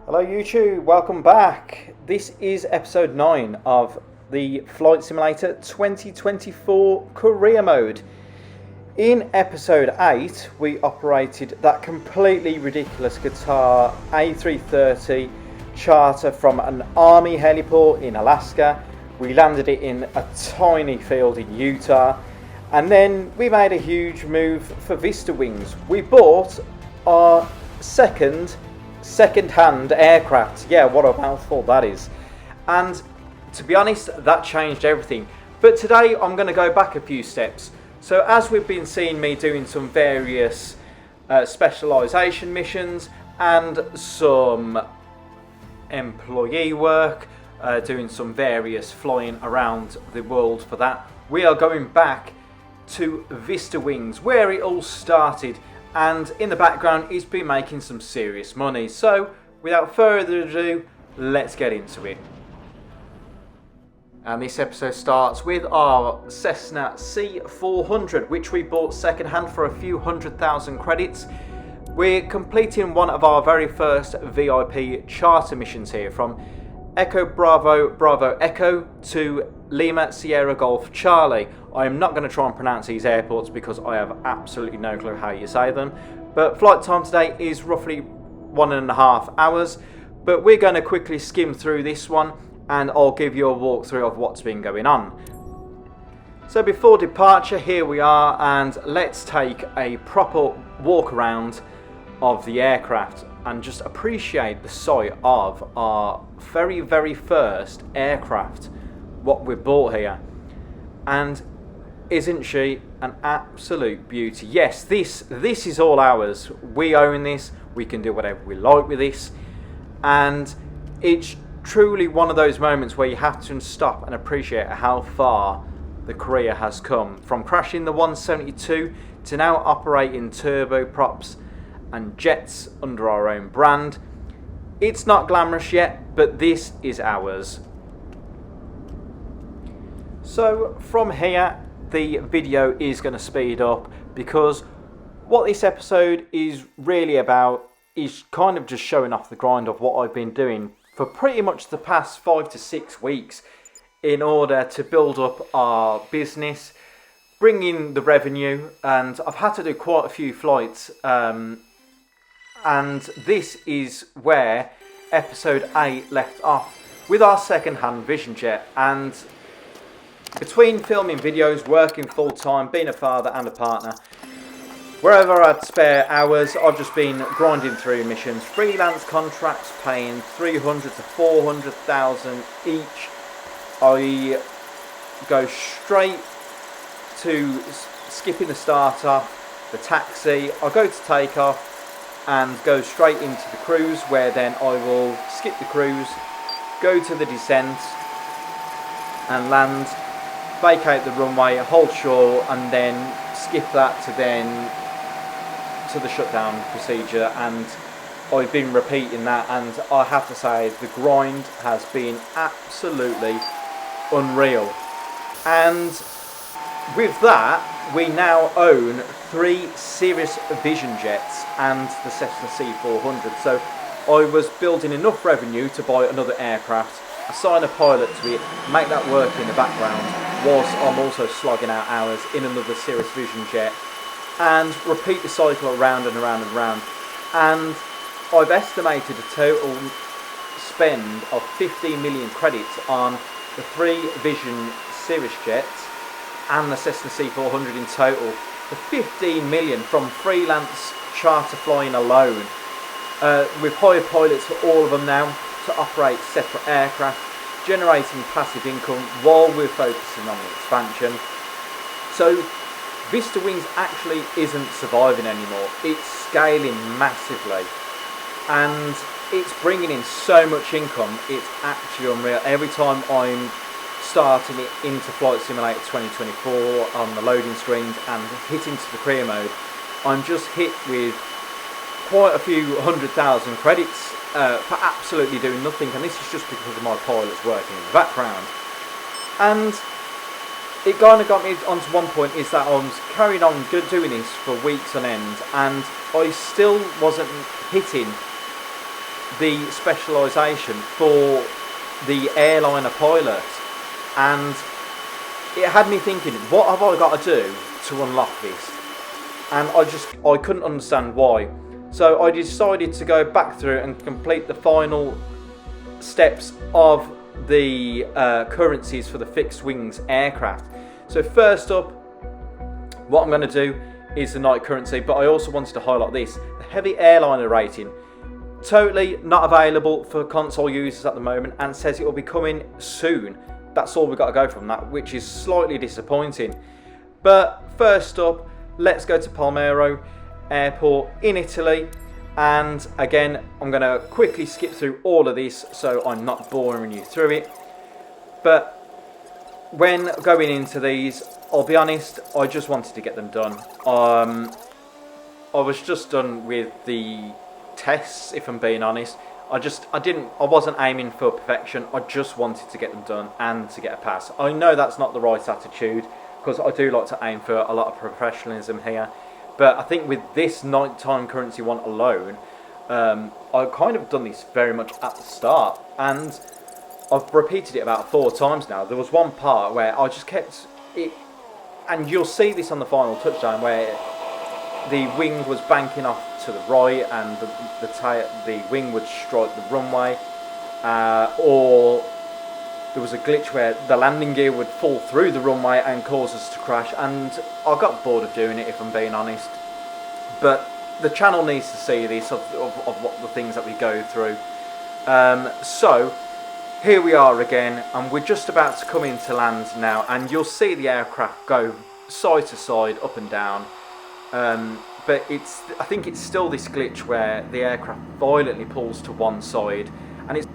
Hello YouTube, welcome back. This is episode 9 of the Flight Simulator 2024 career mode. In episode 8 we operated that completely ridiculous Qatar A330 charter from an army heliport in Alaska. We landed it in a tiny field in Utah, and then we made a huge move for Vista Wings. We bought our second-hand aircraft. Yeah, what a mouthful that is. And to be honest, that changed everything. But today I'm going to go back a few steps. So as we've been seeing me doing some various specialisation missions and some employee work, doing some various flying around the world for that, we are going back to Vista Wings, where it all started. And in the background, he's been making some serious money. So, without further ado, let's get into it. And this episode starts with our Cessna C400, which we bought second-hand for a few 100,000 credits. We're completing one of our very first VIP charter missions here, from Echo Bravo Bravo Echo to Lima Sierra Golf Charlie. I am not going to try and pronounce these airports because I have absolutely no clue how you say them. But flight time today is roughly 1.5 hours. But we're going to quickly skim through this one and I'll give you a walkthrough of what's been going on. So before departure, here we are, and let's take a proper walk around of the aircraft and just appreciate the sight of our very first aircraft, what we bought here. And isn't she an absolute beauty? Yes, this is all ours. We own this. We can do whatever we like with this. And it's truly one of those moments where you have to stop and appreciate how far the career has come. From crashing the 172 to now operating turboprops and jets under our own brand. It's not glamorous yet, but this is ours. So from here, the video is going to speed up, because what this episode is really about is kind of just showing off the grind of what I've been doing for pretty much the past 5 to 6 weeks in order to build up our business, bring in the revenue, and I've had to do quite a few flights, and this is where episode 8 left off with our second-hand Vision Jet. And between filming videos, working full-time, being a father and a partner, wherever I'd spare hours, I've just been grinding through missions, freelance contracts paying 300 to 400,000 each. I go straight to skipping the start-off, the taxi. I go to takeoff and go straight into the cruise, where then I will skip the cruise, go to the descent and land, vacate the runway, hold shore, and then skip that to the shutdown procedure. And I've been repeating that, and I have to say the grind has been absolutely unreal. And with that, we now own 3 Cirrus Vision Jets and the Cessna C400. So I was building enough revenue to buy another aircraft, assign a pilot to it, make that work in the background, whilst I'm also slogging out hours in another Cirrus Vision Jet, and repeat the cycle around and around and around. And I've estimated a total spend of 15 million credits on the 3 Vision Cirrus Jets and the Cessna C400 in total, for 15 million from freelance charter flying alone. We've hired pilots for all of them now to operate separate aircraft, generating passive income while we're focusing on the expansion. So Vista Wings actually isn't surviving anymore. It's scaling massively, and it's bringing in so much income. It's actually unreal. Every time I'm starting it into Flight Simulator 2024 on the loading screens and hit into the career mode, I'm just hit with quite a few 100,000 credits for absolutely doing nothing. And this is just because of my pilots working in the background. And it kind of got me onto one point, is that I was carrying on doing this for weeks on end, and I still wasn't hitting the specialisation for the airliner pilot, and it had me thinking, what have I got to do to unlock this? And I couldn't understand why. So I decided to go back through and complete the final steps of the currencies for the fixed wings aircraft. So first up, what I'm going to do is the night currency, but I also wanted to highlight this, the heavy airliner rating. Totally not available for console users at the moment, and says it will be coming soon. That's all we've got to go from that, which is slightly disappointing. But first up, let's go to Palermo Airport in Italy. And again, I'm going to quickly skip through all of this so I'm not boring you through it. But when going into these, I'll be honest, I just wanted to get them done. I was just done with the tests, if I'm being honest. I wasn't aiming for perfection. I just wanted to get them done and to get a pass. I know that's not the right attitude, because I do like to aim for a lot of professionalism here. But I think with this nighttime currency one alone, I've kind of done this very much at the start, and I've repeated it about 4 times now. There was one part where I just kept it, and you'll see this on the final touchdown, where the wing was banking off to the right, and the wing would strike the runway, or there was a glitch where the landing gear would fall through the runway and cause us to crash, and I got bored of doing it, if I'm being honest. But the channel needs to see this, of what the things that we go through. So here we are again, and we're just about to come into land now, and you'll see the aircraft go side to side, up and down. But I think it's still this glitch where the aircraft violently pulls to one side, and it's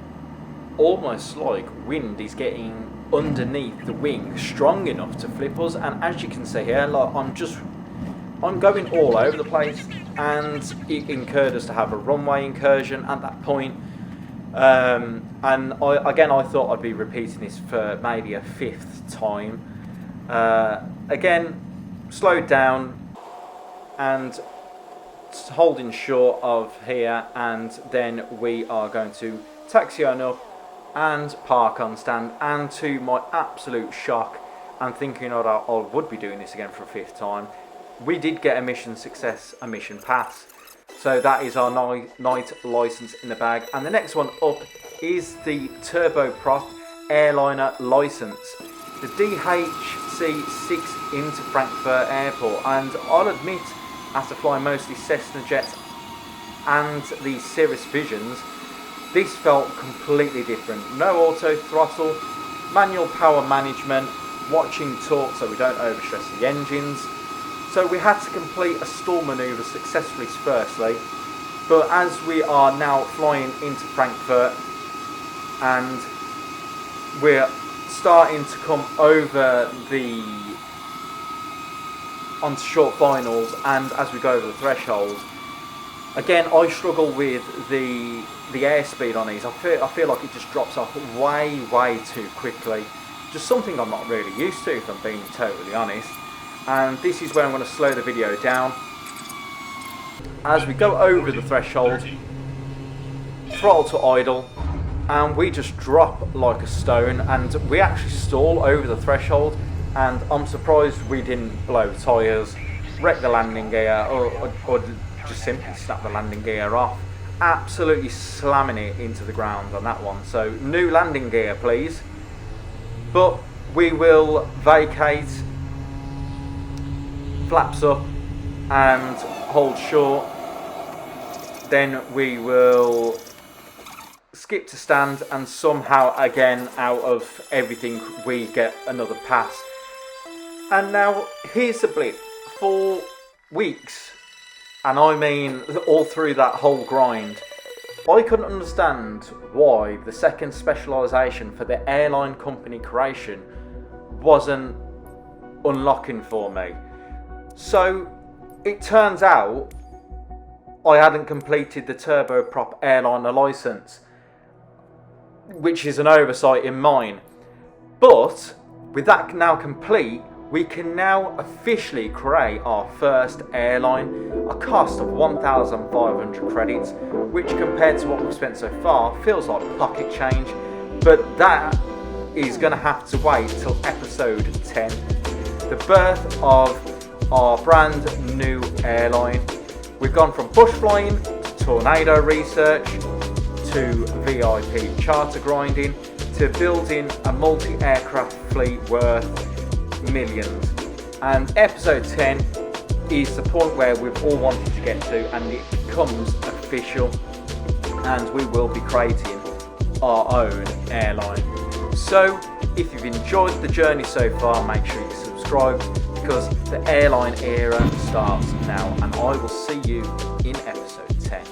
almost like wind is getting underneath the wing strong enough to flip us. And as you can see here, like I'm going all over the place, and it incurred us to have a runway incursion at that point. And I thought I'd be repeating this for maybe a 5th time. Again, slowed down and holding short of here, and then we are going to taxi on up and park on stand. And to my absolute shock, and thinking that I would be doing this again for a 5th time, we did get a mission success, a mission pass. So that is our night license in the bag. And the next one up is the turboprop airliner license, the DHC6 into Frankfurt Airport. And I'll admit, after flying mostly Cessna jets and the Cirrus Visions, this felt completely different. No auto throttle, manual power management, watching torque so we don't overstress the engines. So we had to complete a stall manoeuvre successfully firstly, but as we are now flying into Frankfurt and we're starting to come over onto short finals, and as we go over the threshold, again I struggle with the airspeed on these. I feel like it just drops off way too quickly. Just something I'm not really used to, if I'm being totally honest. And this is where I'm going to slow the video down. As we go over the threshold, throttle to idle, and we just drop like a stone, and we actually stall over the threshold, and I'm surprised we didn't blow tyres, wreck the landing gear, or just simply snap the landing gear off. Absolutely slamming it into the ground on that one. So new landing gear please. But we will vacate, flaps up and hold short. Then we will skip to stand, and somehow again out of everything we get another pass. And now here's the blip. For weeks, and I mean all through that whole grind, I couldn't understand why the second specialisation for the airline company creation wasn't unlocking for me. So it turns out I hadn't completed the turboprop airliner license, which is an oversight in mine. But with that now complete, we can now officially create our first airline, a cost of 1,500 credits, which compared to what we've spent so far feels like pocket change, but that is going to have to wait till episode 10, the birth of our brand new airline. We've gone from bush flying to tornado research to VIP charter grinding to building a multi-aircraft fleet worth millions. And episode 10 is the point where we've all wanted to get to, and it becomes official, and we will be creating our own airline. So if you've enjoyed the journey so far, make sure you subscribe, because the airline era starts now, and I will see you in episode 10.